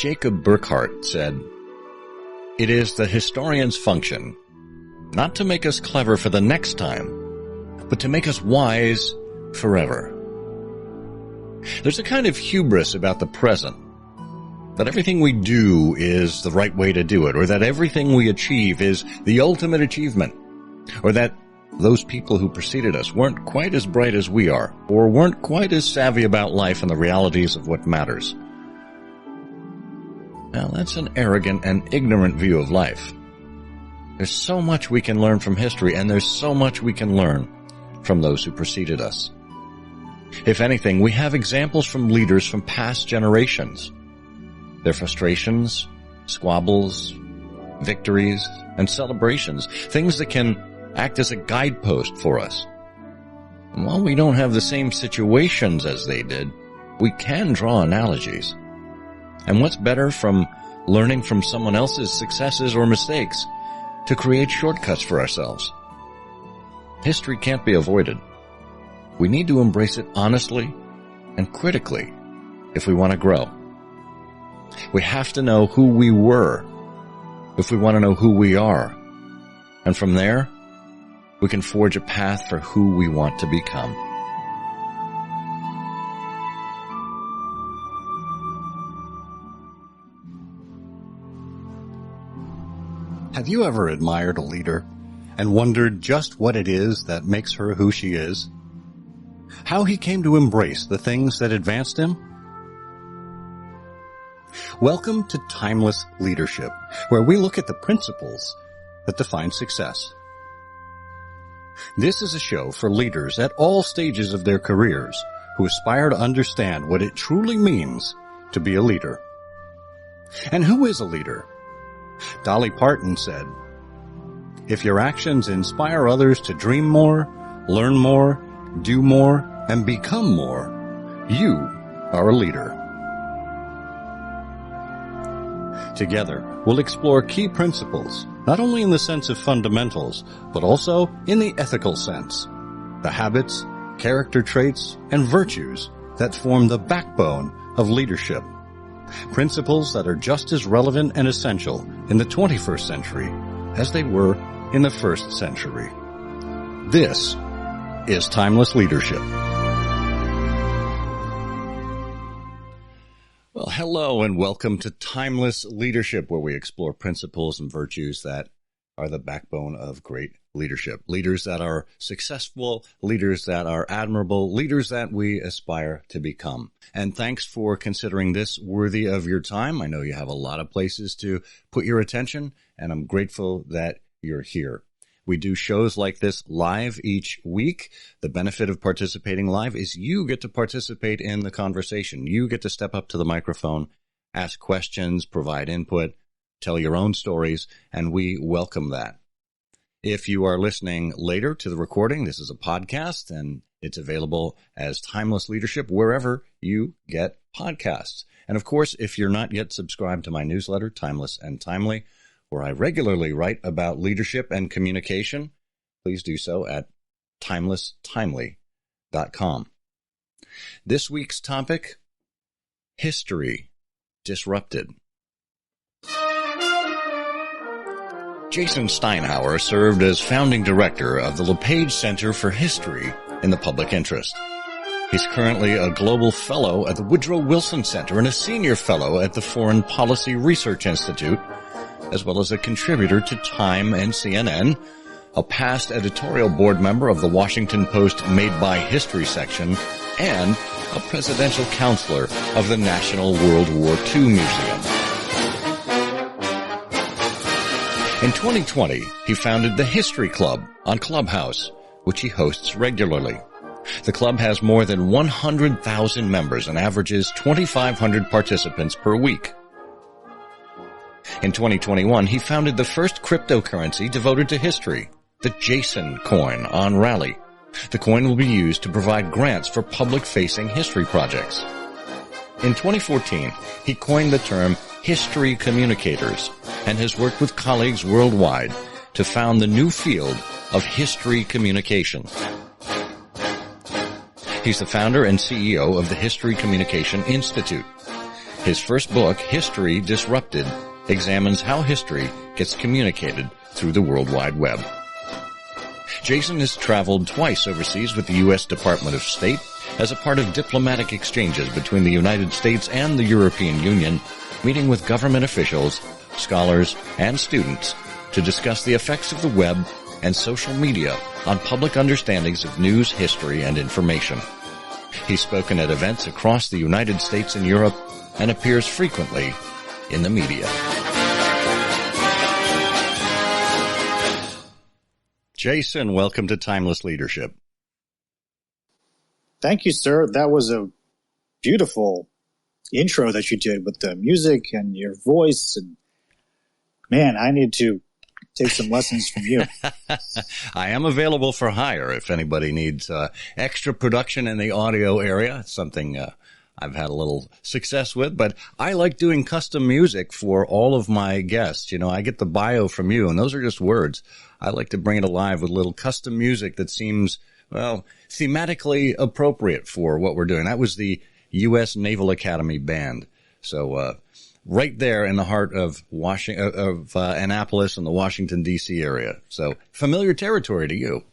Jacob Burckhardt said, "It is the historian's function not to make us clever for the next time, but to make us wise forever." There's a kind of hubris about the present, that everything we do is the right way to do it, or that everything we achieve is the ultimate achievement, or that those people who preceded us weren't quite as bright as we are, or weren't quite as savvy about life and the realities of what matters. Now, that's an arrogant and ignorant view of life. There's so much we can learn from history, and there's so much we can learn from those who preceded us. If anything, we have examples from leaders from past generations. Their frustrations, squabbles, victories, and celebrations, things that can act as a guidepost for us. And while we don't have the same situations as they did, we can draw analogies. And what's better from learning from someone else's successes or mistakes to create shortcuts for ourselves? History can't be avoided. We need to embrace it honestly and critically if we want to grow. We have to know who we were if we want to know who we are. And from there, we can forge a path for who we want to become. Have you ever admired a leader and wondered just what it is that makes her who she is? How he came to embrace the things that advanced him? Welcome to Timeless Leadership, where we look at the principles that define success. This is a show for leaders at all stages of their careers who aspire to understand what it truly means to be a leader. And who is a leader? Dolly Parton said, "If your actions inspire others to dream more, learn more, do more, and become more, you are a leader." Together, we'll explore key principles, not only in the sense of fundamentals, but also in the ethical sense, the habits, character traits, and virtues that form the backbone of leadership. Principles that are just as relevant and essential in the 21st century as they were in the first century. This is Timeless Leadership. Well, hello and welcome to Timeless Leadership, where we explore principles and virtues that are the backbone of great leadership. Leaders that are successful, leaders that are admirable, leaders that we aspire to become. And thanks for considering this worthy of your time. I know you have a lot of places to put your attention, and I'm grateful that you're here. We do shows like this live each week. The benefit of participating live is you get to participate in the conversation. You get to step up to the microphone, ask questions, provide input, tell your own stories, and we welcome that. If you are listening later to the recording, this is a podcast, and it's available as Timeless Leadership wherever you get podcasts. And of course, if you're not yet subscribed to my newsletter, Timeless and Timely, where I regularly write about leadership and communication, please do so at timelesstimely.com. This week's topic, history disrupted. Jason Steinhauer served as founding director of the LePage Center for History in the Public Interest. He's currently a global fellow at the Woodrow Wilson Center and a senior fellow at the Foreign Policy Research Institute, as well as a contributor to Time and CNN, a past editorial board member of the Washington Post Made by History section, and a presidential counselor of the National World War II Museum. In 2020, he founded the History Club on Clubhouse, which he hosts regularly. The club has more than 100,000 members and averages 2,500 participants per week. In 2021, he founded the first cryptocurrency devoted to history, the Jason coin, on Rally. The coin will be used to provide grants for public-facing history projects. In 2014, he coined the term history communicators and has worked with colleagues worldwide to found the new field of history communication. He's the founder and CEO of the History Communication Institute. His first book, History Disrupted, examines how history gets communicated through the World Wide Web. Jason has traveled twice overseas with the U.S. Department of State as a part of diplomatic exchanges between the United States and the European Union, meeting with government officials, scholars, and students to discuss the effects of the web and social media on public understandings of news, history, and information. He's spoken at events across the United States and Europe and appears frequently in the media. Jason, welcome to Timeless Leadership. Thank you, sir. That was a beautiful intro that you did with the music and your voice. And man, I need to take some lessons from you. I am available for hire if anybody needs extra production in the audio area. It's something I've had a little success with, but I like doing custom music for all of my guests. You know, I get the bio from you, and those are just words. I like to bring it alive with little custom music that seems, well, thematically appropriate for what we're doing. That was the U.S. Naval Academy Band. So, right there in the heart of Annapolis and the Washington, D.C. area. So, familiar territory to you.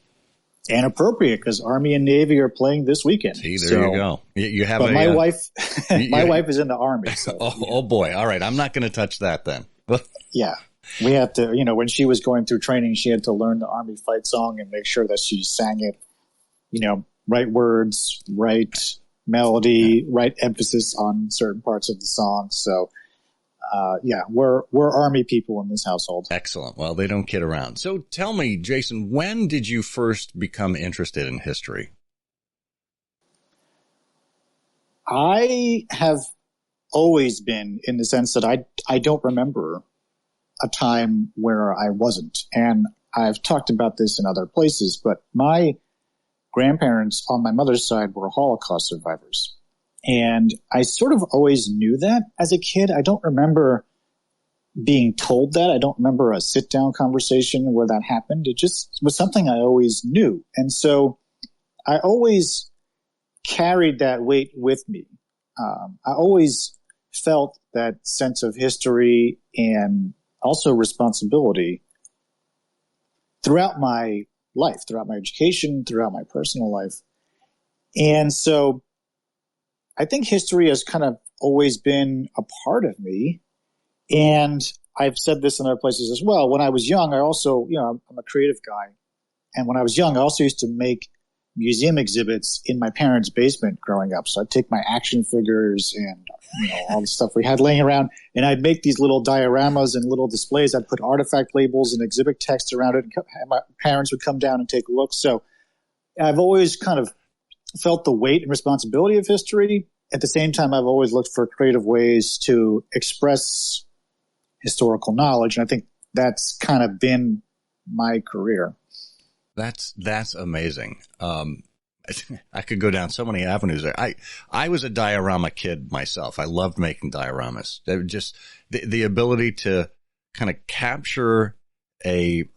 And appropriate, because Army and Navy are playing this weekend. See, there you go. You have but my wife is in the Army. So, oh, boy. All right. I'm not going to touch that then. Yeah. We have to, when she was going through training, she had to learn the Army fight song and make sure that she sang it, right words, right melody, right emphasis on certain parts of the song. So, we're Army people in this household. Excellent. Well, they don't kid around. So tell me, Jason, when did you first become interested in history? I have always been, in the sense that I don't remember a time where I wasn't. And I've talked about this in other places, but my grandparents on my mother's side were Holocaust survivors. And I sort of always knew that as a kid. I don't remember being told that. I don't remember a sit-down conversation where that happened. It just was something I always knew. And so I always carried that weight with me. I always felt that sense of history and also responsibility throughout my life, throughout my education, throughout my personal life. And so I think history has kind of always been a part of me. And I've said this in other places as well. When I was young, I also, I'm a creative guy. And when I was young, I also used to make museum exhibits in my parents' basement growing up. So I'd take my action figures and, all the stuff we had laying around, and I'd make these little dioramas and little displays. I'd put artifact labels and exhibit text around it, and my parents would come down and take a look. So I've always kind of felt the weight and responsibility of history. At the same time, I've always looked for creative ways to express historical knowledge. And I think that's kind of been my career. That's amazing. I could go down so many avenues there. I was a diorama kid myself. I loved making dioramas. They were just the ability to kind of capture a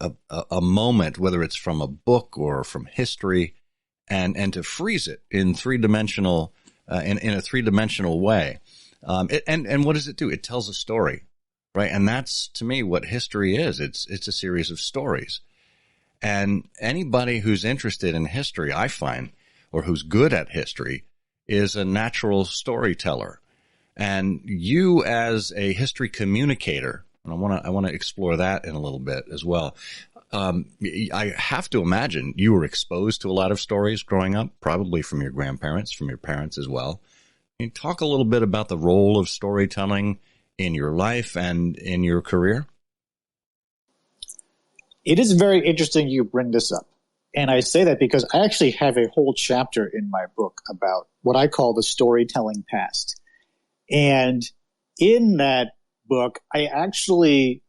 moment, whether it's from a book or from history, and to freeze it in three-dimensional in a three-dimensional way. And what does it do? It tells a story, right? And that's, to me, what history is. It's a series of stories. And anybody who's interested in history, I find, or who's good at history, is a natural storyteller. And you, as a history communicator, and I want to explore that in a little bit as well. I have to imagine you were exposed to a lot of stories growing up, probably from your grandparents, from your parents as well. Can you talk a little bit about the role of storytelling in your life and in your career? It is very interesting you bring this up. And I say that because I actually have a whole chapter in my book about what I call the storytelling past. And in that book, I actually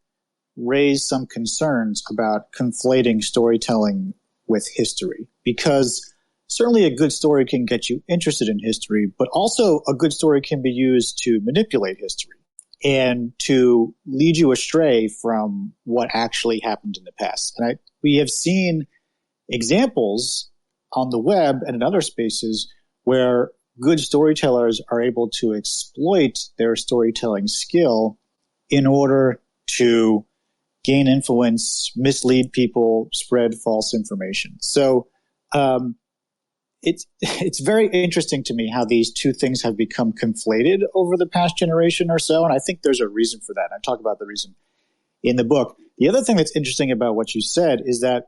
raise some concerns about conflating storytelling with history, because certainly a good story can get you interested in history, but also a good story can be used to manipulate history and to lead you astray from what actually happened in the past. And we have seen examples on the web and in other spaces where good storytellers are able to exploit their storytelling skill in order to gain influence, mislead people, spread false information. So it's very interesting to me how these two things have become conflated over the past generation or so, and I think there's a reason for that. I talk about the reason in the book. The other thing that's interesting about what you said is that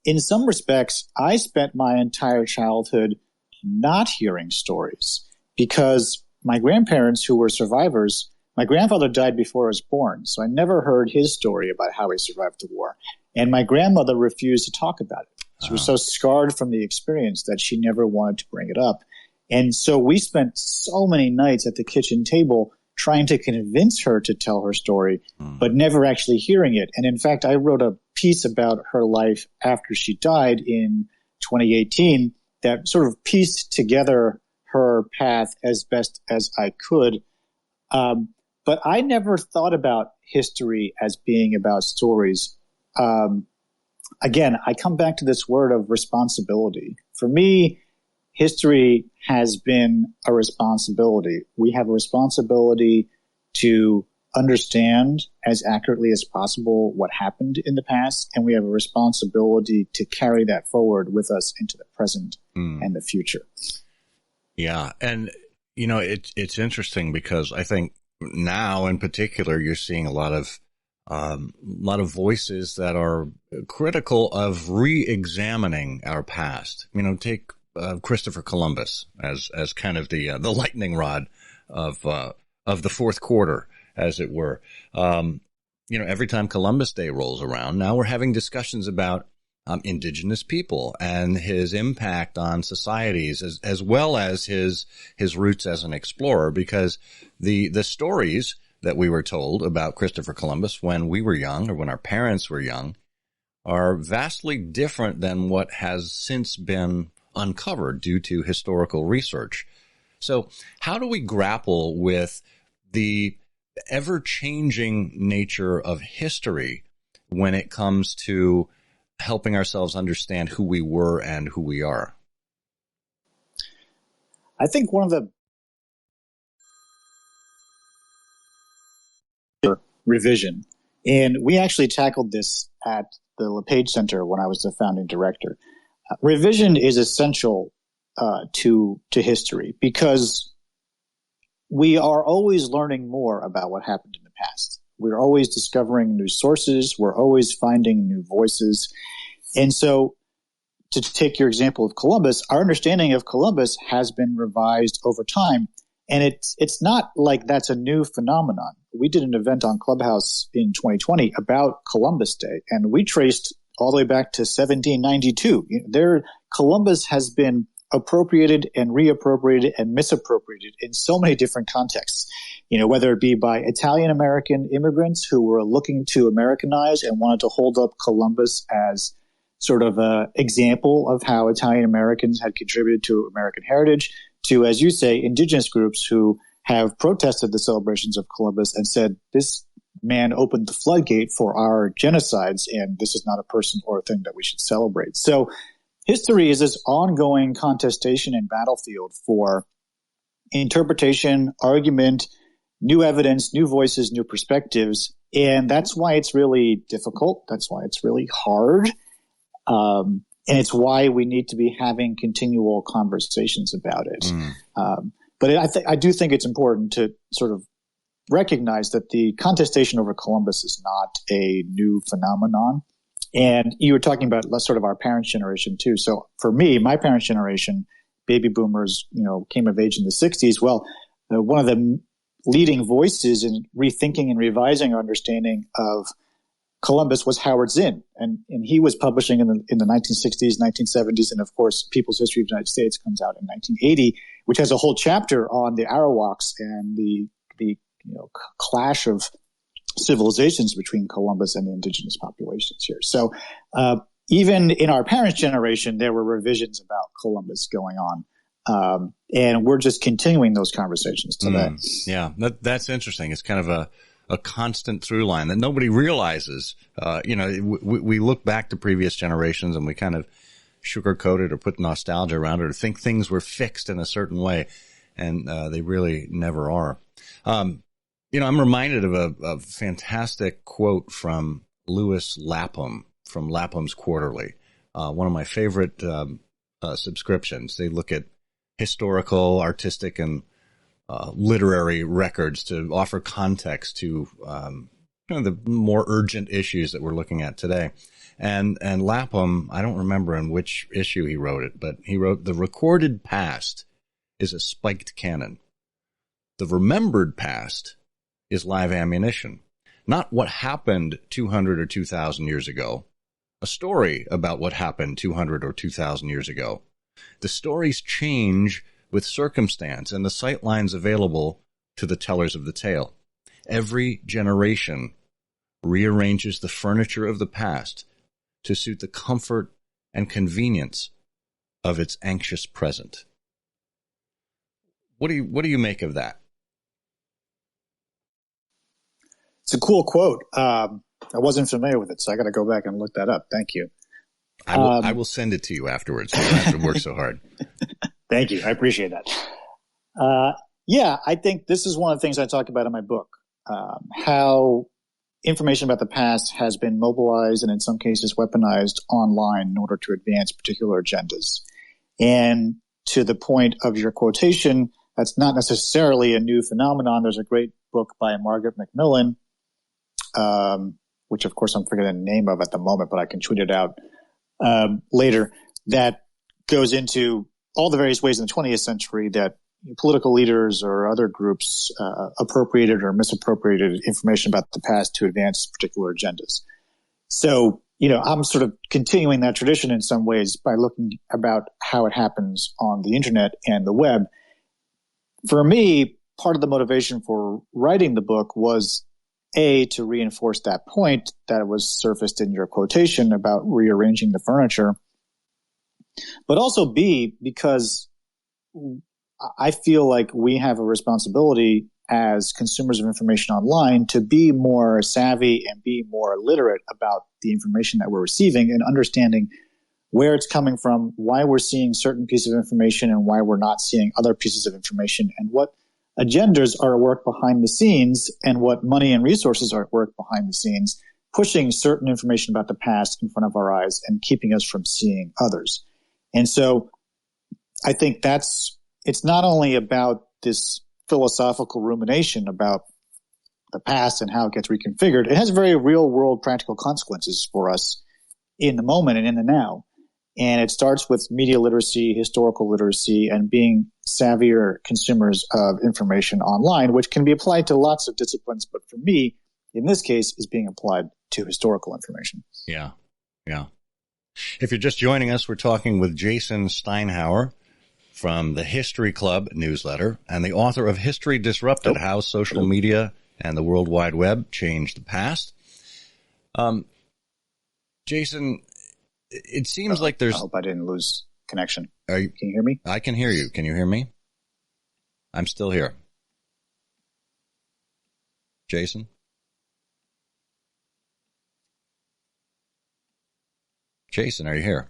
in some respects, I spent my entire childhood not hearing stories because my grandparents, who were survivors, my grandfather died before I was born, so I never heard his story about how he survived the war. And my grandmother refused to talk about it. She was so scarred from the experience that she never wanted to bring it up. And so we spent so many nights at the kitchen table trying to convince her to tell her story, but never actually hearing it. And in fact, I wrote a piece about her life after she died in 2018 that sort of pieced together her path as best as I could. But I never thought about history as being about stories. Again, I come back to this word of responsibility. For me, history has been a responsibility. We have a responsibility to understand as accurately as possible what happened in the past, and we have a responsibility to carry that forward with us into the present and the future. Yeah, and you know, it's interesting because I think now in particular you're seeing a lot of voices that are critical of re-examining our past. You know, take Christopher Columbus as kind of the lightning rod of the fourth quarter, as it were. You know, every time Columbus Day rolls around, now we're having discussions about indigenous people and his impact on societies, as well as his roots as an explorer, because the stories that we were told about Christopher Columbus when we were young or when our parents were young are vastly different than what has since been uncovered due to historical research. So how do we grapple with the ever-changing nature of history when it comes to helping ourselves understand who we were and who we are? I think one of the revision, and we actually tackled this at the LePage Center when I was the founding director. Revision is essential to history because we are always learning more about what happened in the past. We're always discovering new sources. We're always finding new voices. And so to take your example of Columbus, our understanding of Columbus has been revised over time. And it's not like that's a new phenomenon. We did an event on Clubhouse in 2020 about Columbus Day, and we traced all the way back to 1792. Columbus has been appropriated and reappropriated and misappropriated in so many different contexts, you know, whether it be by Italian-American immigrants who were looking to Americanize and wanted to hold up Columbus as sort of an example of how Italian-Americans had contributed to American heritage, to, as you say, indigenous groups who have protested the celebrations of Columbus and said, this man opened the floodgate for our genocides, and this is not a person or a thing that we should celebrate. So history is this ongoing contestation and battlefield for interpretation, argument, new evidence, new voices, new perspectives. And that's why it's really difficult. That's why it's really hard. And it's why we need to be having continual conversations about it. But I do think it's important to sort of recognize that the contestation over Columbus is not a new phenomenon. And you were talking about sort of our parents' generation too. So for me, my parents' generation, baby boomers, you know, came of age in the 60s. Well, one of the leading voices in rethinking and revising our understanding of Columbus was Howard Zinn, and he was publishing in the 1960s, 1970s, and of course, People's History of the United States comes out in 1980, which has a whole chapter on the Arawaks and the clash of civilizations between Columbus and the indigenous populations here. So even in our parents' generation, there were revisions about Columbus going on, and we're just continuing those conversations today. Yeah, that's interesting. It's kind of a constant through line that nobody realizes. We look back to previous generations and we kind of sugarcoat it or put nostalgia around it or think things were fixed in a certain way. And they really never are. I'm reminded of a fantastic quote from Lewis Lapham from Lapham's Quarterly, one of my favorite subscriptions. They look at historical, artistic, and literary records to offer context to the more urgent issues that we're looking at today. And Lapham, I don't remember in which issue he wrote it, but he wrote, "The recorded past is a spiked cannon. The remembered past is live ammunition. Not what happened 200 or 2,000 years ago. A story about what happened 200 or 2,000 years ago. The stories change with circumstance and the sight lines available to the tellers of the tale. Every generation rearranges the furniture of the past to suit the comfort and convenience of its anxious present." What do you make of that? It's a cool quote. I wasn't familiar with it, so I got to go back and look that up. Thank you. I will send it to you afterwards. You don't have to work so hard. Thank you. I appreciate that. Yeah, I think this is one of the things I talk about in my book, how information about the past has been mobilized and in some cases weaponized online in order to advance particular agendas. And to the point of your quotation, that's not necessarily a new phenomenon. There's a great book by Margaret Macmillan, which of course I'm forgetting the name of at the moment, but I can tweet it out later, that goes into all the various ways in the 20th century that political leaders or other groups appropriated or misappropriated information about the past to advance particular agendas. So, I'm sort of continuing that tradition in some ways by looking about how it happens on the internet and the web. For me, part of the motivation for writing the book was to reinforce that point that was surfaced in your quotation about rearranging the furniture, but also B, because I feel like we have a responsibility as consumers of information online to be more savvy and be more literate about the information that we're receiving and understanding where it's coming from, why we're seeing certain pieces of information and why we're not seeing other pieces of information, and what agendas are at work behind the scenes and what money and resources are at work behind the scenes, pushing certain information about the past in front of our eyes and keeping us from seeing others. And so I think it's not only about this philosophical rumination about the past and how it gets reconfigured. It has very real world practical consequences for us in the moment and in the now. And it starts with media literacy, historical literacy, and being savvier consumers of information online, which can be applied to lots of disciplines. But for me, in this case, is being applied to historical information. Yeah. Yeah. If you're just joining us, we're talking with Jason Steinhauer from the History Club newsletter and the author of History Disrupted, How Social Media and the World Wide Web Changed the Past. Jason, it seems like there's... I hope I didn't lose connection. Can you hear me? I can hear you. Can you hear me? I'm still here. Jason? Jason, are you here?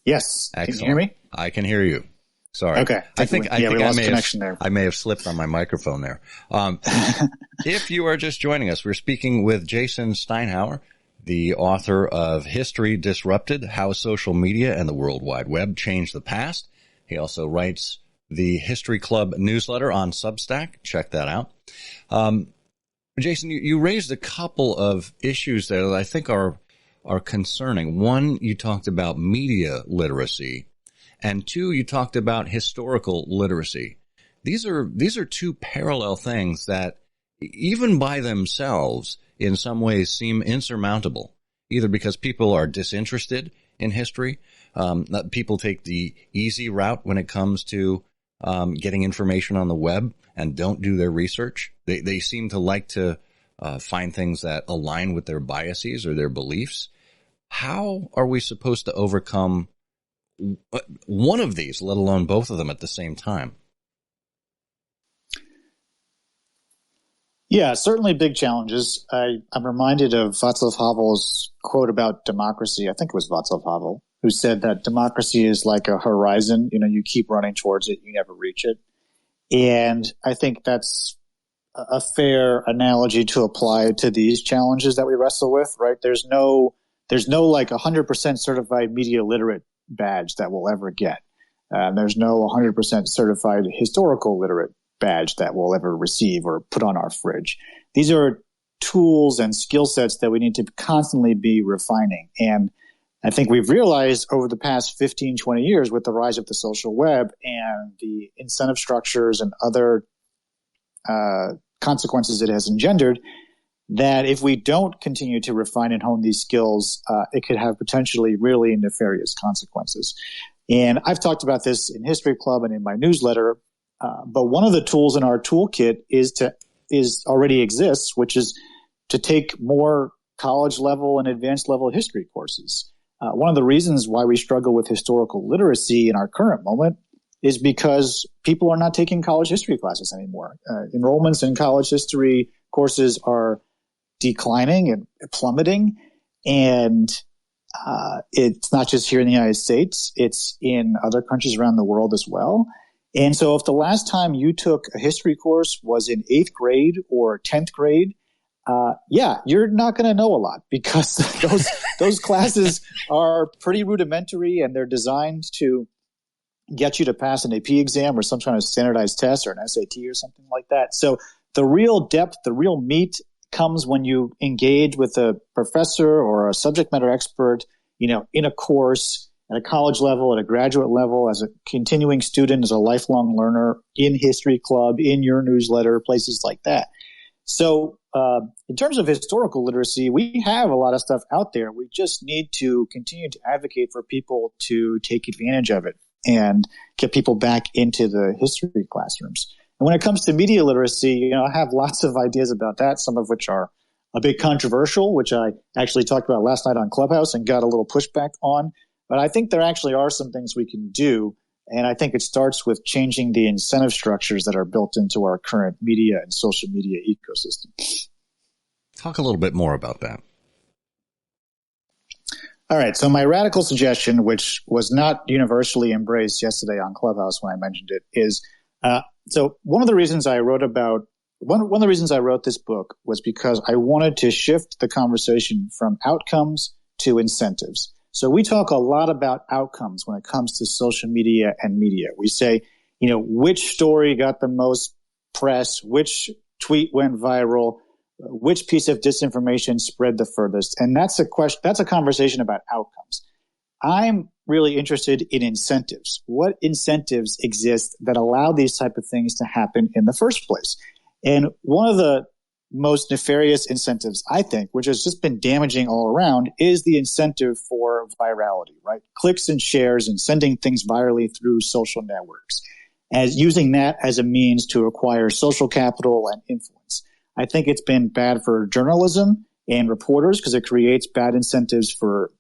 Yes. Excellent. Can you hear me? I can hear you. Sorry. Okay. I may have slipped on my microphone there. If you are just joining us, we're speaking with Jason Steinhauer, the author of History Disrupted, How Social Media and the World Wide Web Changed the Past. He also writes the History Club newsletter on Substack. Check that out. Jason, you raised a couple of issues there that I think are concerning. One, you talked about media literacy. And two, you talked about historical literacy. These are two parallel things that even by themselves in some ways seem insurmountable, either because people are disinterested in history, people take the easy route when it comes to getting information on the web and don't do their research. They seem to like to find things that align with their biases or their beliefs. How are we supposed to overcome one of these, let alone both of them at the same time? Yeah, certainly big challenges. I'm reminded of Václav Havel's quote about democracy. I think it was Václav Havel. who said that democracy is like a horizon. You keep running towards it, you never reach it. And I think that's a fair analogy to apply to these challenges that we wrestle with, right? There's no like 100% certified media literate badge that we'll ever get. There's no 100% certified historical literate badge that we'll ever receive or put on our fridge. These are tools and skill sets that we need to constantly be refining. And I think we've realized over the past 15, 20 years with the rise of the social web and the incentive structures and other consequences it has engendered, that if we don't continue to refine and hone these skills, it could have potentially really nefarious consequences. And I've talked about this in History Club and in my newsletter, but one of the tools in our toolkit already exists, which is to take more college level and advanced level history courses. One of the reasons why we struggle with historical literacy in our current moment is because people are not taking college history classes anymore. Enrollments in college history courses are declining and plummeting. And it's not just here in the United States, it's in other countries around the world as well. And so if the last time you took a history course was in 8th grade or 10th grade, you're not going to know a lot because those classes are pretty rudimentary and they're designed to get you to pass an AP exam or some kind of standardized test or an SAT or something like that. So the real depth, the real meat comes when you engage with a professor or a subject matter expert, in a course at a college level, at a graduate level, as a continuing student, as a lifelong learner, in History Club, in your newsletter, places like that. So in terms of historical literacy, we have a lot of stuff out there. We just need to continue to advocate for people to take advantage of it and get people back into the history classrooms. And when it comes to media literacy, I have lots of ideas about that, some of which are a bit controversial, which I actually talked about last night on Clubhouse and got a little pushback on. But I think there actually are some things we can do. And I think it starts with changing the incentive structures that are built into our current media and social media ecosystem. Talk a little bit more about that. All right. So my radical suggestion, which was not universally embraced yesterday on Clubhouse when I mentioned it, is so one of the reasons I wrote this book was because I wanted to shift the conversation from outcomes to incentives. So we talk a lot about outcomes when it comes to social media and media. We say, which story got the most press, which tweet went viral, which piece of disinformation spread the furthest. And that's a conversation about outcomes. I'm really interested in incentives. What incentives exist that allow these type of things to happen in the first place? And one of the most nefarious incentives, I think, which has just been damaging all around, is the incentive for virality, right? Clicks and shares and sending things virally through social networks, as using that as a means to acquire social capital and influence. I think it's been bad for journalism and reporters because it creates bad incentives for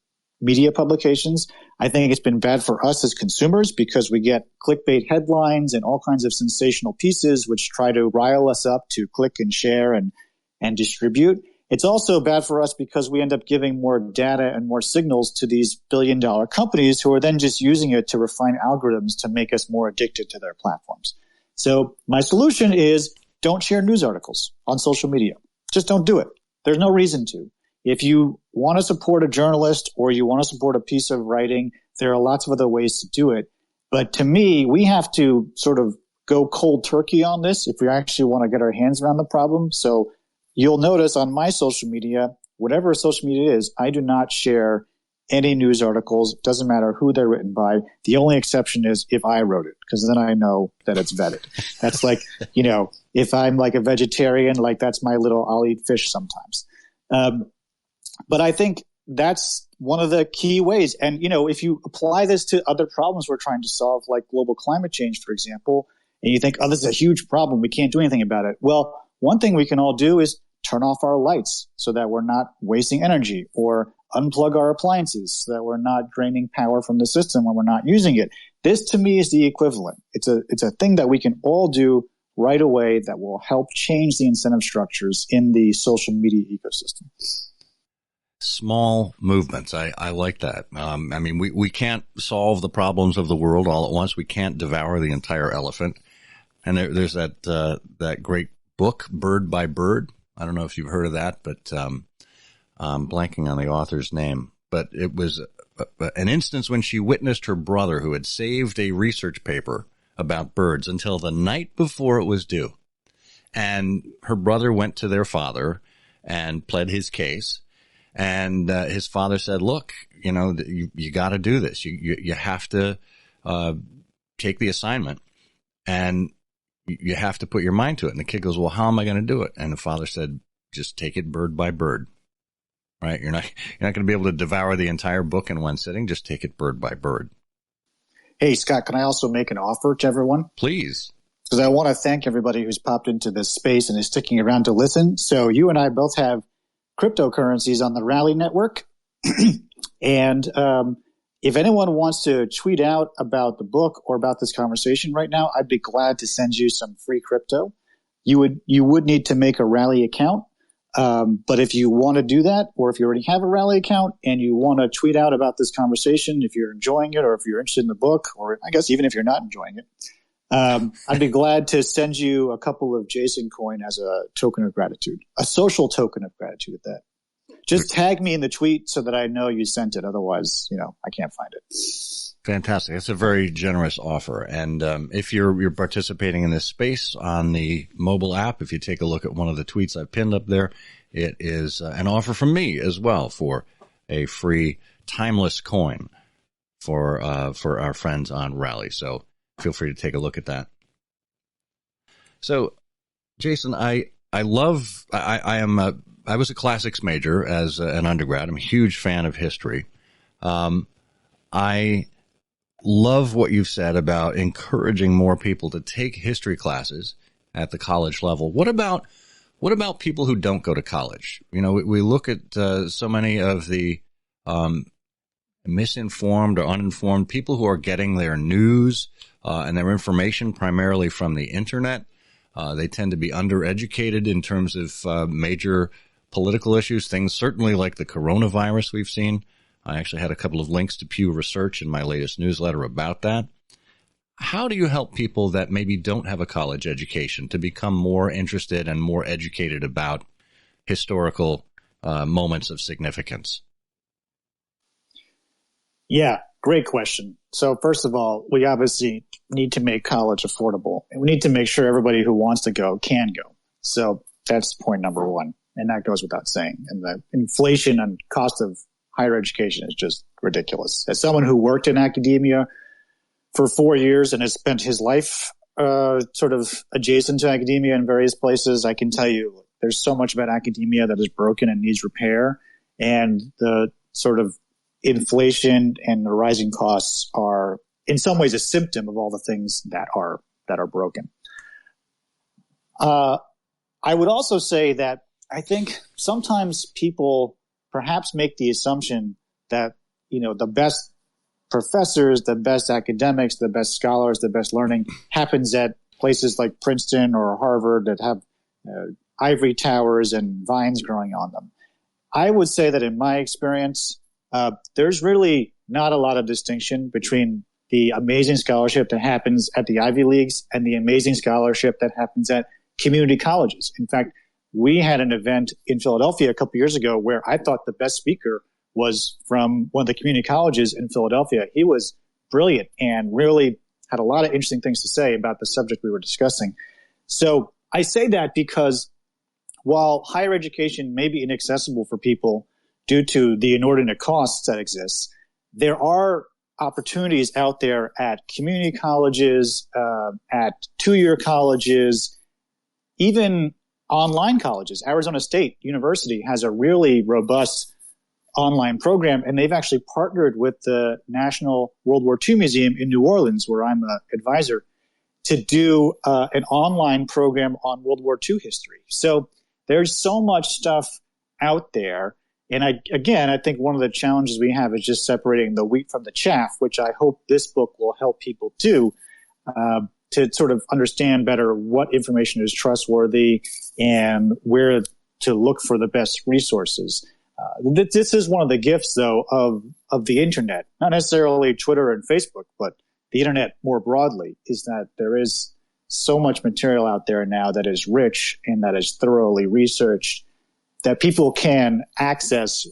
media publications. I think it's been bad for us as consumers because we get clickbait headlines and all kinds of sensational pieces which try to rile us up to click and share and distribute. It's also bad for us because we end up giving more data and more signals to these billion-dollar companies who are then just using it to refine algorithms to make us more addicted to their platforms. So my solution is don't share news articles on social media. Just don't do it. There's no reason to. If you want to support a journalist or you want to support a piece of writing, there are lots of other ways to do it. But to me, we have to sort of go cold turkey on this if we actually want to get our hands around the problem. So you'll notice on my social media, whatever social media is, I do not share any news articles. It doesn't matter who they're written by. The only exception is if I wrote it, because then I know that it's vetted. That's like, if I'm like a vegetarian, like that's my little, I'll eat fish sometimes. But I think that's one of the key ways. And, if you apply this to other problems we're trying to solve, like global climate change, for example, and you think, oh, this is a huge problem, we can't do anything about it. Well, one thing we can all do is turn off our lights so that we're not wasting energy, or unplug our appliances so that we're not draining power from the system when we're not using it. This, to me, is the equivalent. It's a thing that we can all do right away that will help change the incentive structures in the social media ecosystem. small movements. I like that. I mean, we can't solve the problems of the world all at once. We can't devour the entire elephant. And there's that great book, Bird by Bird. I don't know if you've heard of that, but I'm blanking on the author's name. But it was an instance when she witnessed her brother, who had saved a research paper about birds until the night before it was due. And her brother went to their father and pled his case. And his father said, look, you got to do this. You have to take the assignment, and you have to put your mind to it. And the kid goes, well, how am I going to do it? And the father said, just take it bird by bird. Right? You're not going to be able to devour the entire book in one sitting. Just take it bird by bird. Hey, Scott, can I also make an offer to everyone? Please. Because I want to thank everybody who's popped into this space and is sticking around to listen. So you and I both have cryptocurrencies on the Rally Network. And if anyone wants to tweet out about the book or about this conversation right now, I'd be glad to send you some free crypto. You would need to make a Rally account. But if you want to do that, or if you already have a Rally account and you want to tweet out about this conversation, if you're enjoying it or if you're interested in the book, or I guess even if you're not enjoying it, I'd be glad to send you a couple of Jason coin as a token of gratitude, a social token of gratitude at that. Just tag me in the tweet so that I know you sent it. Otherwise, I can't find it. Fantastic. That's a very generous offer. And if you're participating in this space on the mobile app, if you take a look at one of the tweets I've pinned up there, it is an offer from me as well for a free timeless coin for our friends on Rally. So feel free to take a look at that. So, Jason, I was a classics major as an undergrad. I'm a huge fan of history. I love what you've said about encouraging more people to take history classes at the college level. What about people who don't go to college? We look at so many of the misinformed or uninformed people who are getting their news and their information primarily from the internet. They tend to be undereducated in terms of major political issues, things certainly like the coronavirus we've seen. I actually had a couple of links to Pew Research in my latest newsletter about that. How do you help people that maybe don't have a college education to become more interested and more educated about historical moments of significance? Yeah, great question. So first of all, we obviously need to make college affordable, and we need to make sure everybody who wants to go can go. So that's point number one, and that goes without saying. And the inflation and cost of higher education is just ridiculous. As someone who worked in academia for 4 years and has spent his life sort of adjacent to academia in various places, I can tell you there's so much about academia that is broken and needs repair. And the sort of inflation and the rising costs are in some ways a symptom of all the things that are broken. I would also say that I think sometimes people perhaps make the assumption that, the best professors, the best academics, the best scholars, the best learning happens at places like Princeton or Harvard that have ivory towers and vines growing on them. I would say that in my experience, there's really not a lot of distinction between the amazing scholarship that happens at the Ivy Leagues and the amazing scholarship that happens at community colleges. In fact, we had an event in Philadelphia a couple years ago where I thought the best speaker was from one of the community colleges in Philadelphia. He was brilliant and really had a lot of interesting things to say about the subject we were discussing. So I say that because while higher education may be inaccessible for people due to the inordinate costs that exist, there are opportunities out there at community colleges, at two-year colleges, even online colleges. Arizona State University has a really robust online program, and they've actually partnered with the National World War II Museum in New Orleans, where I'm an advisor, to do an online program on World War II history. So there's so much stuff out there. And I think one of the challenges we have is just separating the wheat from the chaff, which I hope this book will help people do, to sort of understand better what information is trustworthy and where to look for the best resources. This is one of the gifts, though, of the internet, not necessarily Twitter and Facebook, but the internet more broadly, is that there is so much material out there now that is rich and that is thoroughly researched that people can access,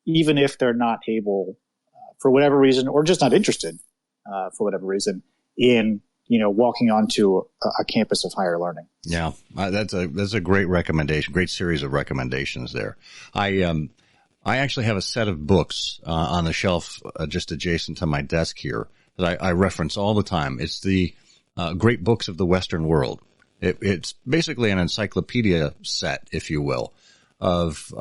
even if they're not able, for whatever reason, or just not interested, for whatever reason, in walking onto a campus of higher learning. Yeah, that's a great recommendation, great series of recommendations there. I actually have a set of books on the shelf just adjacent to my desk here that I reference all the time. It's the Great Books of the Western World. It's basically an encyclopedia set, if you will, of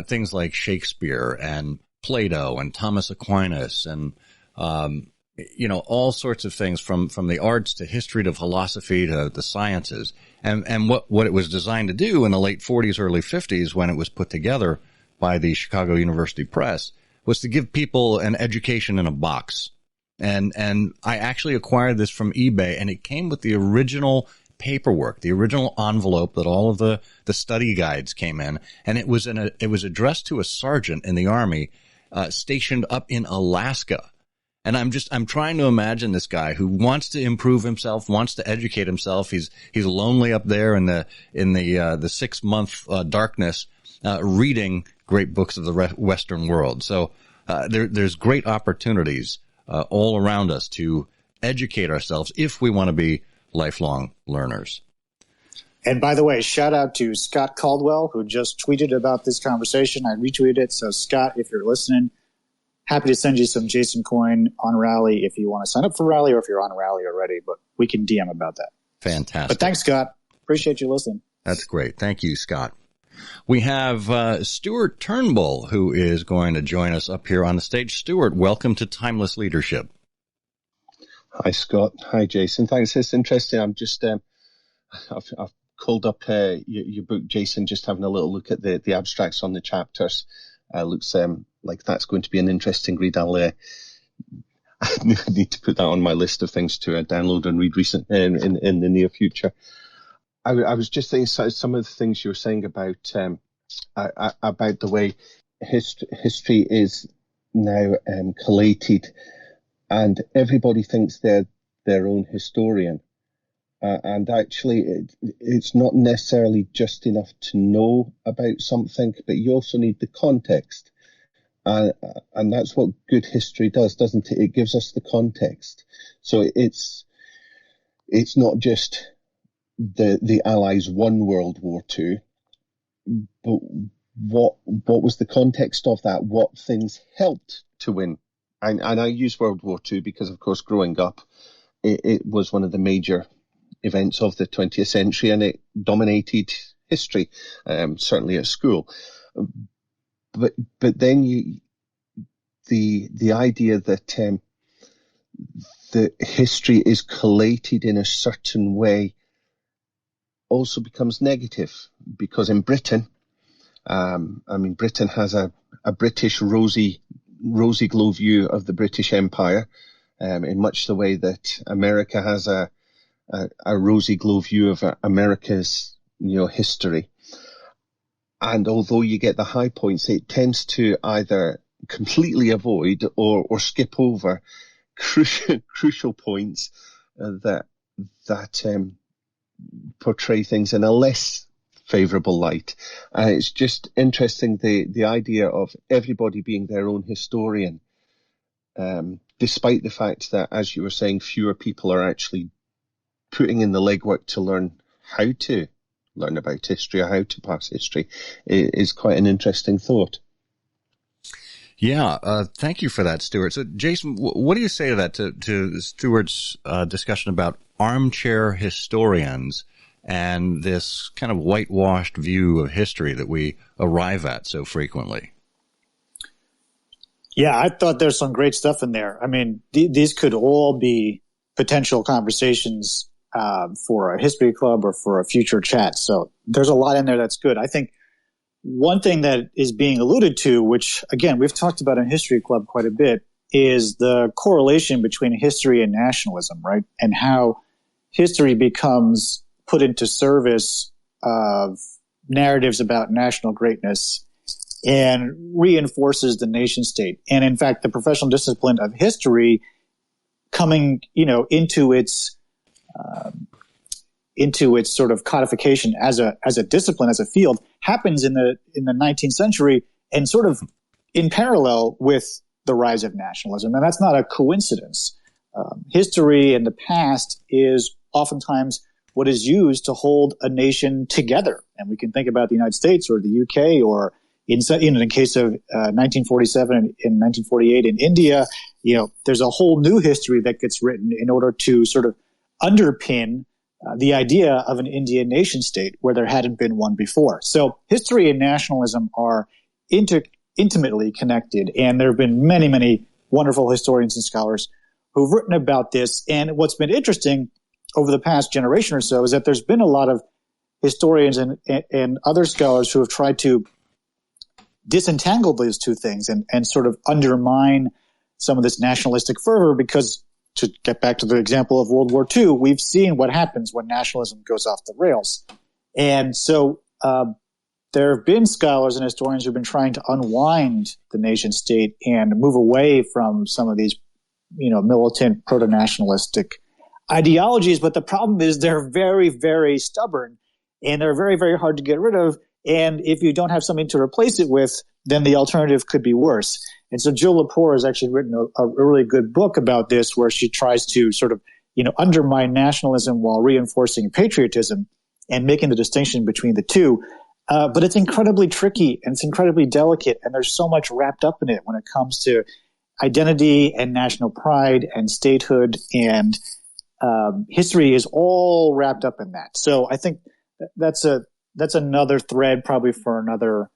things like Shakespeare and Plato and Thomas Aquinas and all sorts of things from the arts to history to philosophy to the sciences. And what it was designed to do in the late 40s, early 50s when it was put together by the Chicago University Press was to give people an education in a box. And I actually acquired this from eBay, and it came with the original paperwork, the original envelope that all of the study guides came in, and it was addressed to a sergeant in the Army stationed up in Alaska. And I'm trying to imagine this guy who wants to improve himself, wants to educate himself. He's lonely up there in the 6-month darkness, reading great books of the Western world. So there's great opportunities all around us to educate ourselves if we want to be lifelong learners. And by the way, shout out to Scott Caldwell, who just tweeted about this conversation. I retweeted it. So Scott, if you're listening, happy to send you some Jason coin on Rally if you want to sign up for Rally or if you're on Rally already, but we can DM about that. Fantastic. But thanks, Scott. Appreciate you listening. That's great. Thank you, Scott. We have Stuart Turnbull, who is going to join us up here on the stage. Stuart, welcome to Timeless Leadership. Hi, Scott. Hi, Jason. Thanks. It's interesting. I'm just, I've called up your book, Jason, just having a little look at the abstracts on the chapters. Looks like that's going to be an interesting read. I need to put that on my list of things to download and read in the near future. I was just thinking some of the things you were saying about the way history is now collated, and everybody thinks they're their own historian. And actually, it's not necessarily just enough to know about something, but you also need the context. And that's what good history does, doesn't it? It gives us the context. So it's not just the Allies won World War II, but what was the context of that? What things helped to win? And I use World War II because, of course, growing up, it was one of the major events of the 20th century, and it dominated history, certainly at school. But then the idea that the history is collated in a certain way also becomes negative, because in Britain, Britain has a British rosy glow view of the British Empire, in much the way that America has a rosy glow view of America's history. And although you get the high points, it tends to either completely avoid or skip over crucial points that portray things in a less favorable light. And it's just interesting, the idea of everybody being their own historian, despite the fact that, as you were saying, fewer people are actually putting in the legwork to learn how to learn about history or how to pass history, is quite an interesting thought. Yeah, thank you for that, Stuart. So, Jason, what do you say to that, to Stuart's discussion about armchair historians and this kind of whitewashed view of history that we arrive at so frequently? Yeah, I thought there's some great stuff in there. I mean, these could all be potential conversations for a history club or for a future chat. So there's a lot in there that's good. I think one thing that is being alluded to, which, again, we've talked about in History Club quite a bit, is the correlation between history and nationalism, right? And how history becomes put into service of narratives about national greatness and reinforces the nation state. And in fact, the professional discipline of history coming, into its sort of codification as a discipline, as a field, happens in the 19th century and sort of in parallel with the rise of nationalism. And that's not a coincidence. History in the past is oftentimes what is used to hold a nation together. And we can think about the United States or the UK, or in the case of 1947 and in 1948 in India, there's a whole new history that gets written in order to sort of underpin the idea of an Indian nation state where there hadn't been one before. So history and nationalism are intimately connected, and there have been many, many wonderful historians and scholars who've written about this. And what's been interesting over the past generation or so is that there's been a lot of historians and other scholars who have tried to disentangle these two things and sort of undermine some of this nationalistic fervor, because to get back to the example of World War II, we've seen what happens when nationalism goes off the rails. And so there have been scholars and historians who've been trying to unwind the nation state and move away from some of these, militant proto-nationalistic ideologies. But the problem is they're very, very stubborn, and they're very, very hard to get rid of. And if you don't have something to replace it with, then the alternative could be worse. And so Jill Lepore has actually written a really good book about this, where she tries to sort of, undermine nationalism while reinforcing patriotism and making the distinction between the two. But it's incredibly tricky, and it's incredibly delicate, and there's so much wrapped up in it when it comes to identity and national pride and statehood, and history is all wrapped up in that. So I think that's another thread probably for another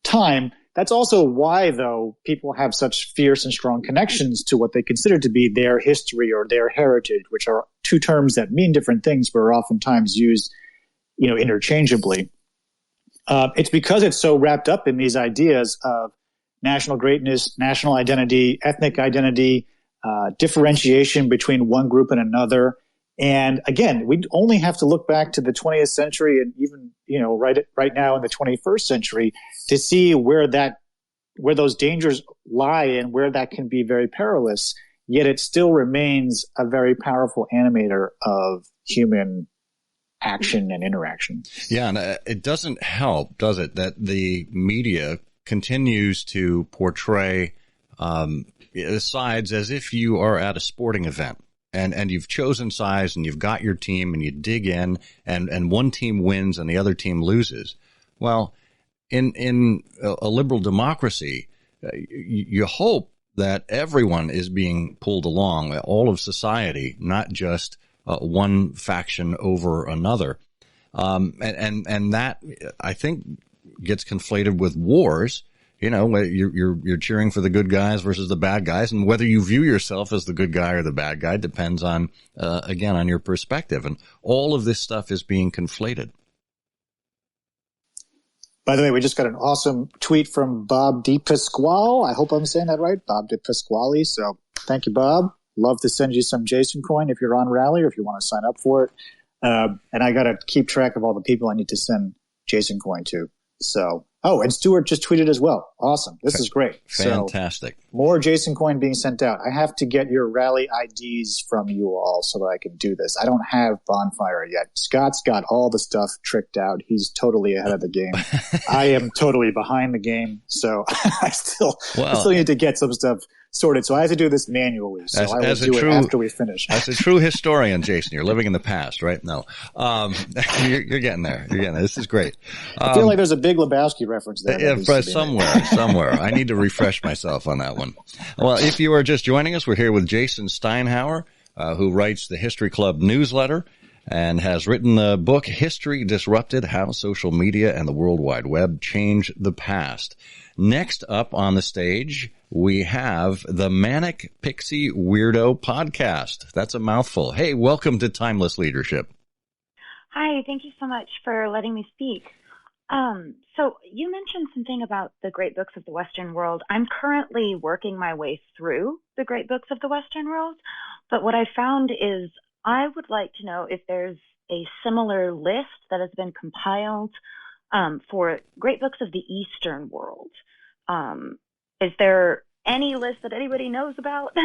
time. That's also why, though, people have such fierce and strong connections to what they consider to be their history or their heritage, which are two terms that mean different things but are oftentimes used, interchangeably. It's because it's so wrapped up in these ideas of national greatness, national identity, ethnic identity, differentiation between one group and another. And again, we only have to look back to the 20th century and even, right now in the 21st century to see where those dangers lie and where that can be very perilous. Yet it still remains a very powerful animator of human action and interaction. Yeah, and it doesn't help, does it, that the media continues to portray sides as if you are at a sporting event. And you've chosen sides, and you've got your team, and you dig in, and one team wins and the other team loses. Well, in a liberal democracy, you hope that everyone is being pulled along, all of society, not just one faction over another. And that, I think, gets conflated with wars. You're cheering for the good guys versus the bad guys, and whether you view yourself as the good guy or the bad guy depends on, again, on your perspective. And all of this stuff is being conflated. By the way, we just got an awesome tweet from Bob DePasquale. I hope I'm saying that right, Bob DePasquale. So thank you, Bob. Love to send you some Jason coin if you're on Rally or if you want to sign up for it. And I got to keep track of all the people I need to send Jason coin to. So, and Stuart just tweeted as well. Awesome. This is great. Fantastic. So, more Jason coin being sent out. I have to get your Rally IDs from you all so that I can do this. I don't have Bonfire yet. Scott's got all the stuff tricked out. He's totally ahead of the game. I am totally behind the game. So I still need to get some stuff sorted. So I have to do this manually. So I will do it after we finish. As a true historian, Jason, you're living in the past, right? No. You're getting there. You're getting there. This is great. I feel like there's a Big Lebowski reference there. Yeah, somewhere. I need to refresh myself on that one. Well, if you are just joining us, we're here with Jason Steinhauer, who writes the History Club newsletter and has written the book History Disrupted: How Social Media and the World Wide Web Changed the Past. Next up on the stage, we have the Manic Pixie Weirdo podcast. That's a mouthful. Hey, welcome to Timeless Leadership. Hi, thank you so much for letting me speak. So you mentioned something about the great books of the Western world. I'm currently working my way through the great books of the Western world, but what I found is I would like to know if there's a similar list that has been compiled for great books of the Eastern world. Is there any list that anybody knows about?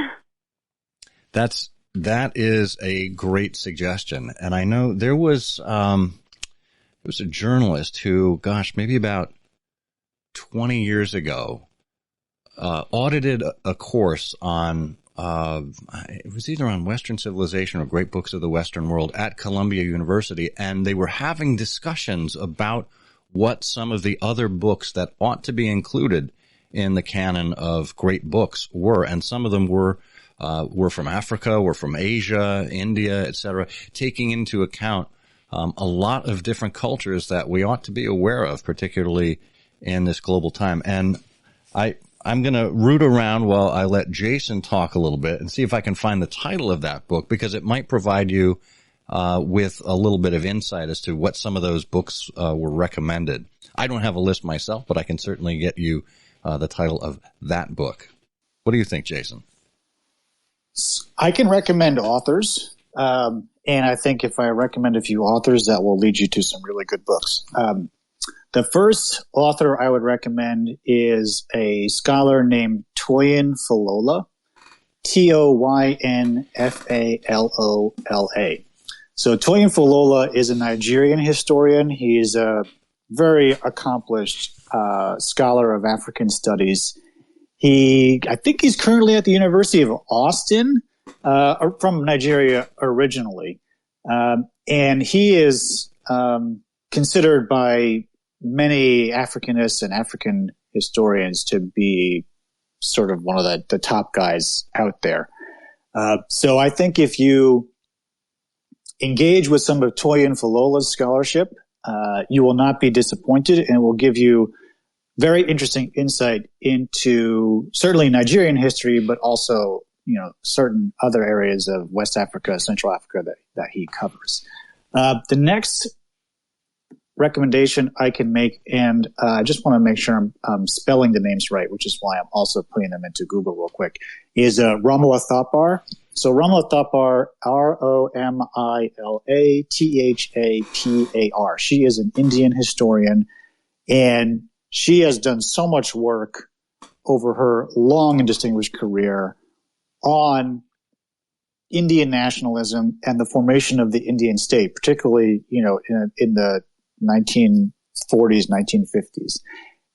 That is a great suggestion. And I know there was a journalist who, maybe about 20 years ago, audited a course on, it was either on Western civilization or great books of the Western world at Columbia University. And they were having discussions about what some of the other books that ought to be included in the canon of great books were. And some of them were from Africa, were from Asia, India, etc., taking into account a lot of different cultures that we ought to be aware of, particularly in this global time. And I'm going to root around while I let Jason talk a little bit and see if I can find the title of that book, because it might provide you with a little bit of insight as to what some of those books were recommended. I don't have a list myself, but I can certainly get you the title of that book. What do you think, Jason? I can recommend authors, and I think if I recommend a few authors, that will lead you to some really good books. The first author I would recommend is a scholar named Toyin Falola, Toynfalola. So Toyin Falola is a Nigerian historian. He's a very accomplished scholar of African studies. I think he's currently at the University of Austin, from Nigeria originally. And he is considered by many Africanists and African historians to be sort of one of the top guys out there. So I think if you engage with some of Toyin Falola's scholarship, you will not be disappointed, and it will give you very interesting insight into certainly Nigerian history, but also, certain other areas of West Africa, Central Africa that he covers. The next recommendation I can make, and I just want to make sure I'm spelling the names right, which is why I'm also putting them into Google real quick, is Romula Thoughtbar. So Romula Thoughtbar, Romula Thougbar. She is an Indian historian, and she has done so much work over her long and distinguished career on Indian nationalism and the formation of the Indian state, particularly, in the 1940s, 1950s.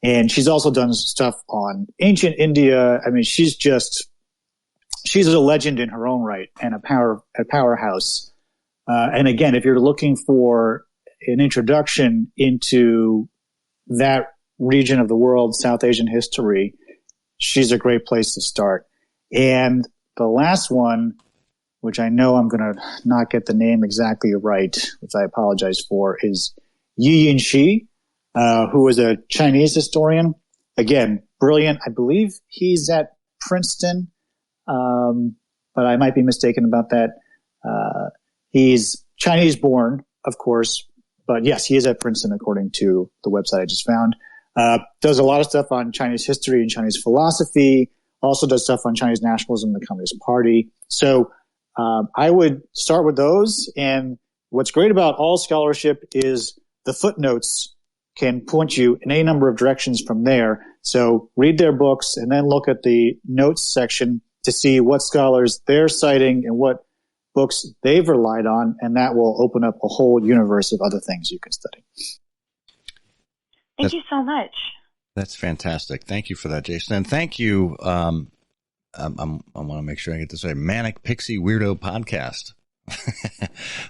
And she's also done stuff on ancient India. I mean, she's a legend in her own right and a powerhouse. And again, if you're looking for an introduction into that region of the world, South Asian history, she's a great place to start. And the last one, which I know I'm going to not get the name exactly right, which I apologize for, is Yi Yinxi, who is a Chinese historian. Again, brilliant. I believe he's at Princeton, but I might be mistaken about that. He's Chinese born, of course, but yes, he is at Princeton according to the website I just found. Does a lot of stuff on Chinese history and Chinese philosophy, also does stuff on Chinese nationalism and the Communist Party. So I would start with those. And what's great about all scholarship is the footnotes can point you in any number of directions from there. So read their books and then look at the notes section to see what scholars they're citing and what books they've relied on, and that will open up a whole universe of other things you can study. Thank you so much. That's fantastic. Thank you for that, Jason. And thank you. I want to make sure I get this right. Manic Pixie Weirdo Podcast.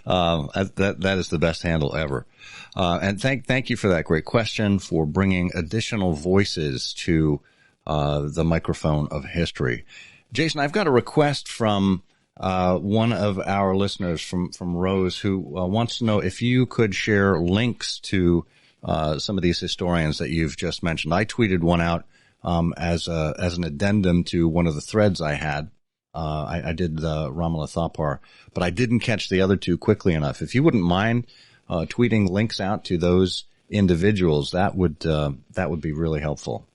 That is the best handle ever. And thank you for that great question, for bringing additional voices to the microphone of history. Jason, I've got a request from one of our listeners, from Rose, who wants to know if you could share links to some of these historians that you've just mentioned. I tweeted one out as an addendum to one of the threads I had. I did Romula Thoughtbar, but I didn't catch the other two quickly enough. If you wouldn't mind tweeting links out to those individuals, that would be really helpful.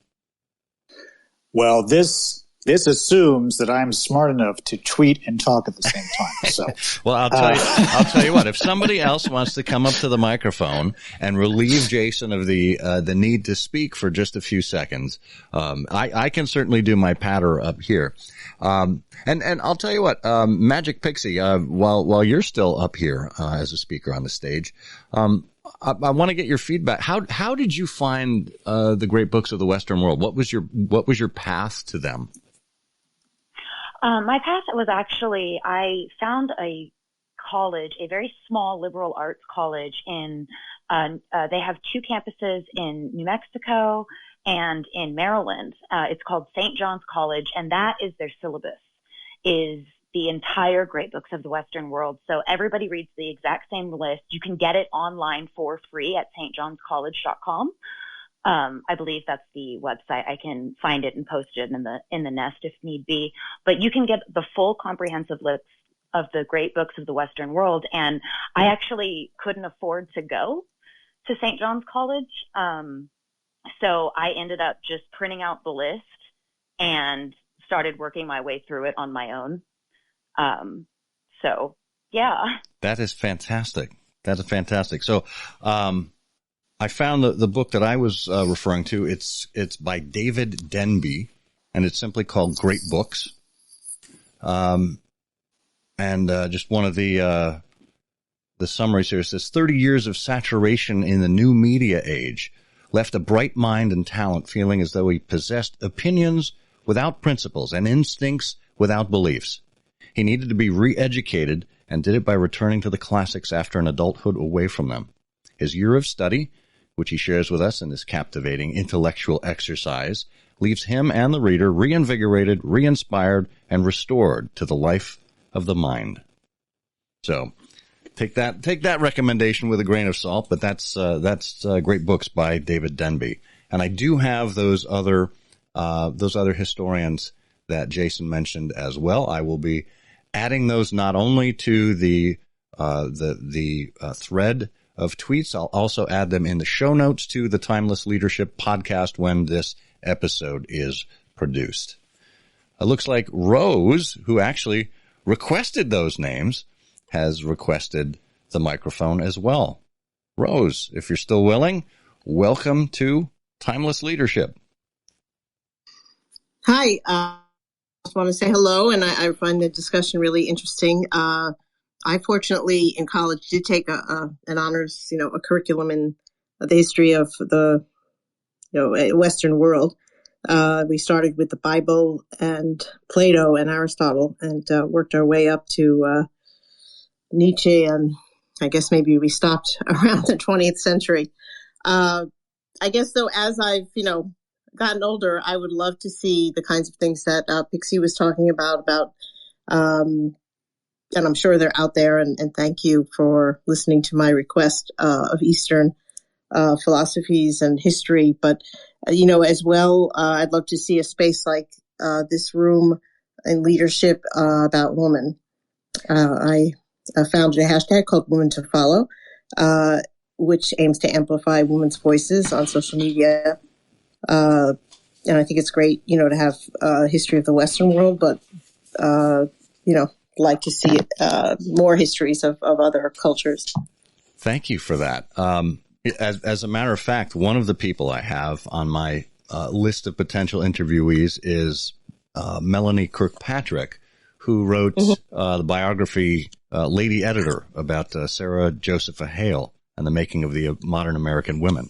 Well, this This assumes that I'm smart enough to tweet and talk at the same time. So, well, I'll tell you what. If somebody else wants to come up to the microphone and relieve Jason of the need to speak for just a few seconds, I can certainly do my patter up here. And I'll tell you what, Magic Pixie, while you're still up here as a speaker on the stage, I want to get your feedback. How did you find the great books of the Western world? What was your path to them? My path was actually, I found a college, a very small liberal arts college they have two campuses in New Mexico and in Maryland. It's called St. John's College, and that is their syllabus, is the entire great books of the Western world. So everybody reads the exact same list. You can get it online for free at stjohnscollege.com. I believe that's the website. I can find it and post it in the nest if need be. But you can get the full comprehensive list of the great books of the Western world. And I actually couldn't afford to go to St. John's College. So I ended up just printing out the list and started working my way through it on my own. So yeah. That is fantastic. So, I found the book that I was referring to. It's by David Denby, and it's simply called Great Books. And just one of the summaries here says 30 years of saturation in the new media age left a bright mind and talent feeling as though he possessed opinions without principles and instincts without beliefs. He needed to be re-educated and did it by returning to the classics after an adulthood away from them. His year of study, which he shares with us in this captivating intellectual exercise, leaves him and the reader reinvigorated, re-inspired, and restored to the life of the mind. So, take that recommendation with a grain of salt, but that's Great Books by David Denby. And I do have those other historians that Jason mentioned as well. I will be adding those not only to the thread of tweets. I'll also add them in the show notes to the Timeless Leadership podcast when this episode is produced. It looks like Rose, who actually requested those names, has requested the microphone as well. Rose, if you're still willing, welcome to Timeless Leadership. Hi, I just want to say hello, and I find the discussion really interesting. I fortunately in college did take an honors, a curriculum in the history of the, Western world. We started with the Bible and Plato and Aristotle and worked our way up to Nietzsche, and I guess maybe we stopped around the 20th century. I guess though, as I've, gotten older, I would love to see the kinds of things that Pixie was talking about, and I'm sure they're out there, and thank you for listening to my request of Eastern philosophies and history. But, as well, I'd love to see a space like this room in leadership about women. I founded a hashtag called Women to Follow, which aims to amplify women's voices on social media. And I think it's great, to have a history of the Western world, but, like to see more histories of other cultures. Thank you for that. As a matter of fact, one of the people I have on my list of potential interviewees is Melanie Kirkpatrick, who wrote the biography Lady Editor about Sarah Josepha Hale and the making of the modern American women.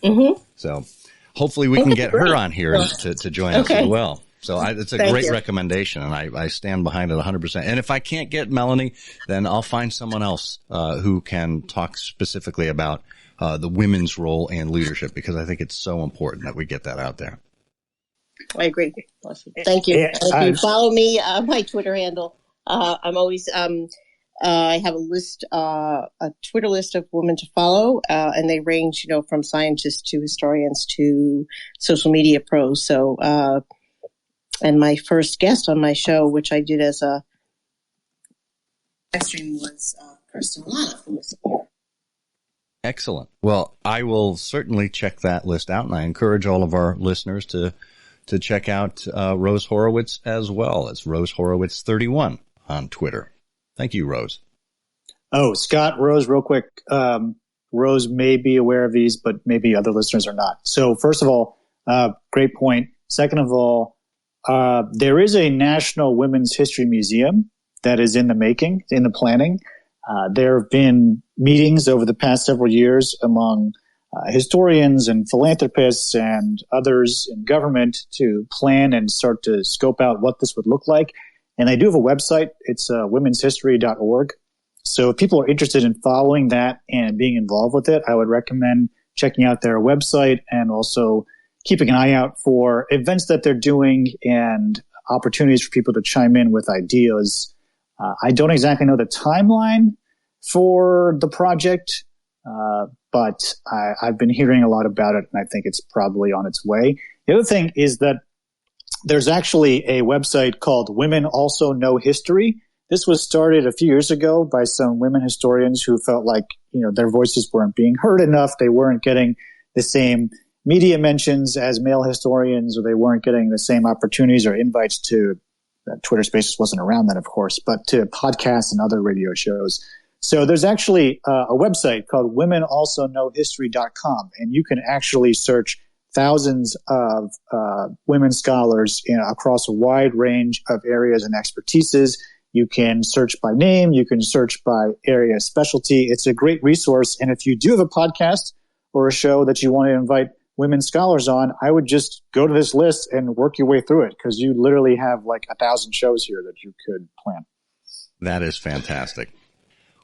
Mm-hmm. So hopefully we can get her on here to join us as well. So it's a great recommendation, and I stand behind it 100%. And if I can't get Melanie, then I'll find someone else who can talk specifically about the women's role in leadership, because I think it's so important that we get that out there. I agree. Awesome. Thank you. Yeah, if you follow me, my Twitter handle, I'm always I have a Twitter list of women to follow, and they range, from scientists to historians to social media pros. So. And my first guest on my show, which I did as a live stream, was Kirsten Lana from this year. Excellent. Well, I will certainly check that list out, and I encourage all of our listeners to to check out Rose Horowitz as well. It's Rose Horowitz 31 on Twitter. Thank you, Rose. Oh, Scott, Rose, real quick. Rose may be aware of these, but maybe other listeners are not. So first of all, great point. Second of all, there is a National Women's History Museum that is in the making, in the planning. There have been meetings over the past several years among historians and philanthropists and others in government to plan and start to scope out what this would look like. And they do have a website. It's womenshistory.org. So if people are interested in following that and being involved with it, I would recommend checking out their website and also keeping an eye out for events that they're doing and opportunities for people to chime in with ideas. I don't exactly know the timeline for the project, but I've been hearing a lot about it, and I think it's probably on its way. The other thing is that there's actually a website called Women Also Know History. This was started a few years ago by some women historians who felt like, their voices weren't being heard enough. They weren't getting the same media mentions as male historians, or they weren't getting the same opportunities or invites to Twitter Spaces wasn't around then, of course, but to podcasts and other radio shows. So there's actually a website called womenalsoknowhistory.com, and you can actually search thousands of women scholars across a wide range of areas and expertises. You can search by name. You can search by area of specialty. It's a great resource. And if you do have a podcast or a show that you want to invite women scholars on, I would just go to this list and work your way through it, because you literally have like 1,000 shows here that you could plan. That is fantastic.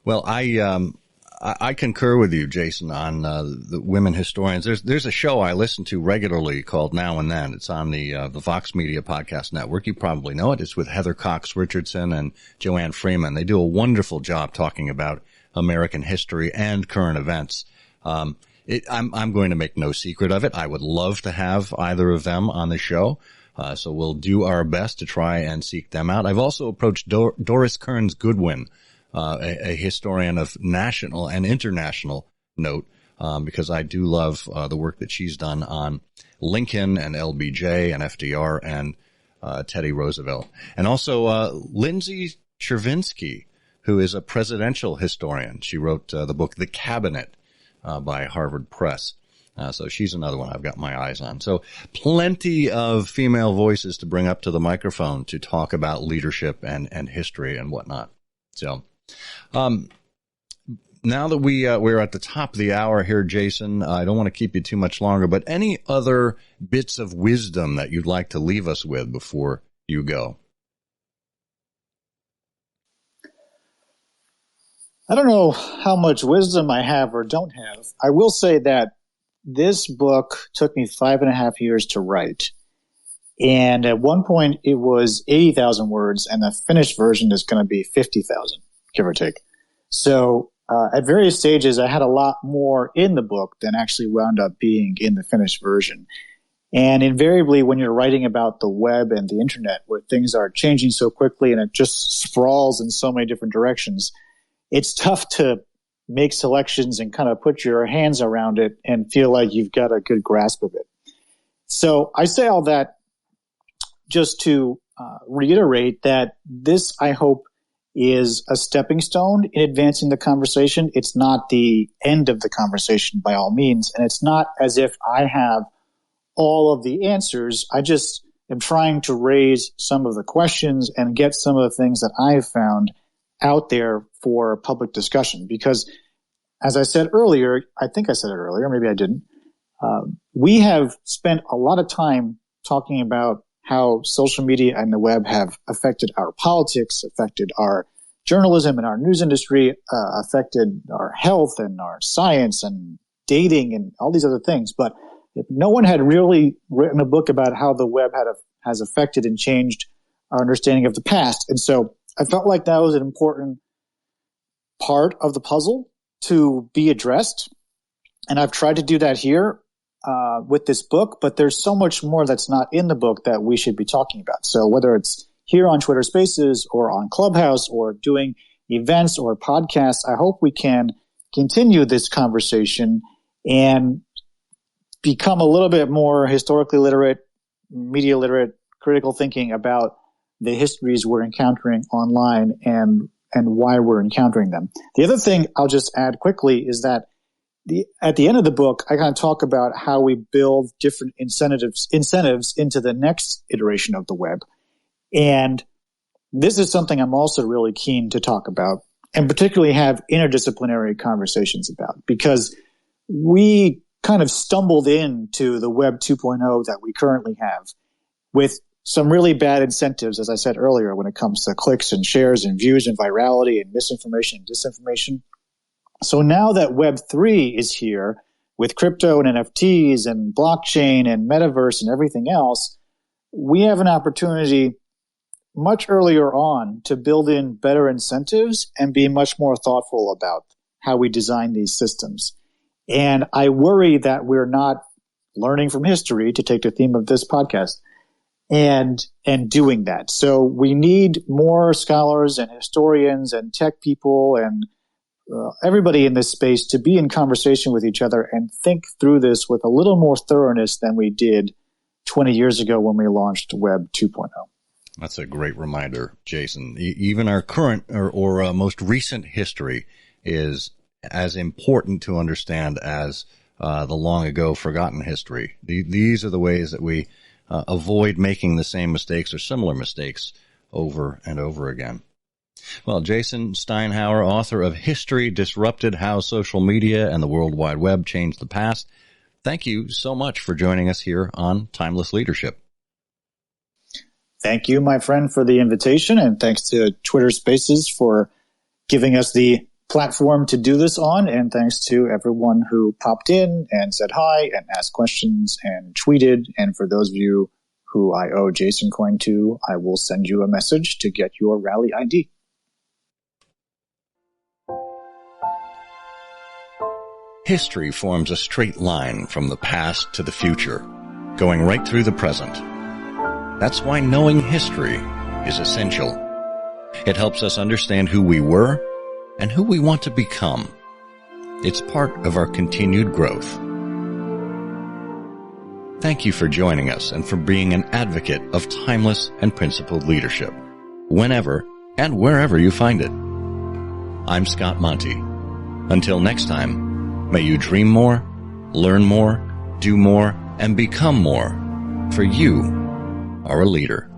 Well, I concur with you, Jason, on the women historians. There's a show I listen to regularly called Now and Then. It's on the Vox Media Podcast Network. You probably know it. It's with Heather Cox Richardson and Joanne Freeman. They do a wonderful job talking about American history and current events. I'm going to make no secret of it. I would love to have either of them on the show. So we'll do our best to try and seek them out. I've also approached Doris Kearns Goodwin, a historian of national and international note, because I do love the work that she's done on Lincoln and LBJ and FDR and Teddy Roosevelt. And also Lindsay Chervinsky, who is a presidential historian. She wrote the book The Cabinet by Harvard Press. So she's another one I've got my eyes on. So plenty of female voices to bring up to the microphone to talk about leadership and history and whatnot. So now that we're at the top of the hour here, Jason, I don't want to keep you too much longer, but any other bits of wisdom that you'd like to leave us with before you go? I don't know how much wisdom I have or don't have. I will say that this book took me 5.5 years to write. And at one point it was 80,000 words, and the finished version is going to be 50,000, give or take. So at various stages, I had a lot more in the book than actually wound up being in the finished version. And invariably, when you're writing about the web and the internet, where things are changing so quickly and it just sprawls in so many different directions, it's tough to make selections and kind of put your hands around it and feel like you've got a good grasp of it. So I say all that just to reiterate that this, I hope, is a stepping stone in advancing the conversation. It's not the end of the conversation by all means, and it's not as if I have all of the answers. I just am trying to raise some of the questions and get some of the things that I have found out there for public discussion. Because as I said earlier, I think I said it earlier, maybe I didn't, we have spent a lot of time talking about how social media and the web have affected our politics, affected our journalism and our news industry, affected our health and our science and dating and all these other things. But no one had really written a book about how the web has affected and changed our understanding of the past. And so I felt like that was an important part of the puzzle to be addressed. And I've tried to do that here with this book, but there's so much more that's not in the book that we should be talking about. So whether it's here on Twitter Spaces or on Clubhouse or doing events or podcasts, I hope we can continue this conversation and become a little bit more historically literate, media literate, critical thinking about the histories we're encountering online and why we're encountering them. The other thing I'll just add quickly is that at the end of the book, I kind of talk about how we build different incentives into the next iteration of the web. And this is something I'm also really keen to talk about and particularly have interdisciplinary conversations about, because we kind of stumbled into the Web 2.0 that we currently have with some really bad incentives, as I said earlier, when it comes to clicks and shares and views and virality and misinformation and disinformation. So now that Web 3 is here with crypto and NFTs and blockchain and metaverse and everything else, we have an opportunity much earlier on to build in better incentives and be much more thoughtful about how we design these systems. And I worry that we're not learning from history, to take the theme of this podcast, and doing that. So we need more scholars and historians and tech people and everybody in this space to be in conversation with each other and think through this with a little more thoroughness than we did 20 years ago when we launched Web 2.0. That's a great reminder, Jason. Even our current or most recent history is as important to understand as the long ago forgotten history. These are the ways that we avoid making the same mistakes or similar mistakes over and over again. Well, Jason Steinhauer, author of History Disrupted: How Social Media and the World Wide Web Changed the Past, thank you so much for joining us here on Timeless Leadership. Thank you, my friend, for the invitation, and thanks to Twitter Spaces for giving us the platform to do this on, and thanks to everyone who popped in and said hi and asked questions and tweeted. And for those of you who I owe Jason Coin to, I will send you a message to get your rally ID. History forms a straight line from the past to the future, going right through the present. That's why knowing history is essential. It helps us understand who we were and who we want to become. It's part of our continued growth. Thank you for joining us and for being an advocate of timeless and principled leadership, whenever and wherever you find it. I'm Scott Monty. Until next time, may you dream more, learn more, do more, and become more, for you are a leader.